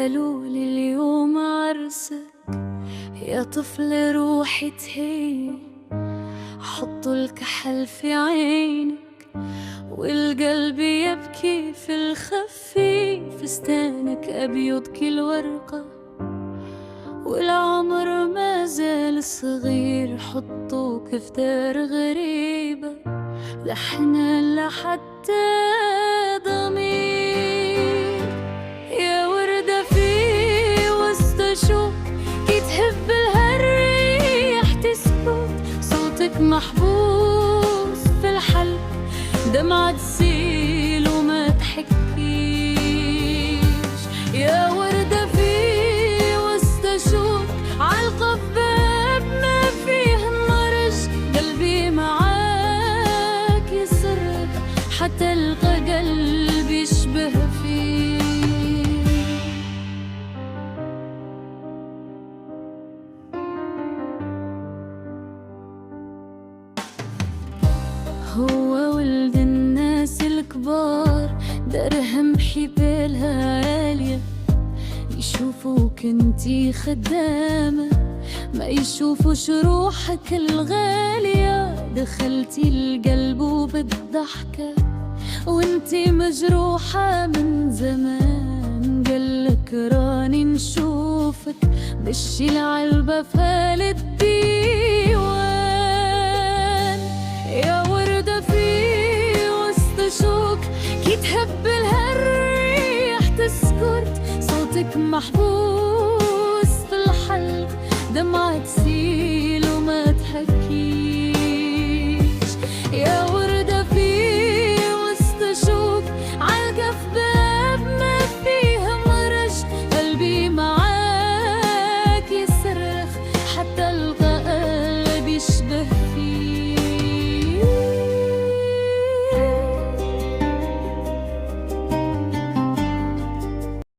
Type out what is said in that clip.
قالولي اليوم عرسك يا طفل روحي تهين، حطوا الكحل في عينك والقلب يبكي في الخفي، فستانك أبيض كل ورقة والعمر ما زال صغير، حطوك في دار غريبة لا حنان لا حتى ضمير. يا وردة في وسط شوق كي تهب الهالريح تسكت، صوتك محبوس في الحلق دمعة تسيل وما تحكيش. يا وردة في وسط شوق علقة باب ما فيه النرج، قلبي معاك يصرخ حتى القى قلبي يشبه فيه. هو ولد الناس الكبار درهم بحبالها عالية، يشوفوك انتي خدامة ما يشوفوش روحك الغالية. دخلتي القلب وبالضحكة وانتي مجروحة من زمان، قالك راني نشوفك مشي العلبة في هالديوان. يا وردة في وسط شوك كي تهب الهالريح تسكت، صوتك محبوس في الحلق دمعة تسيل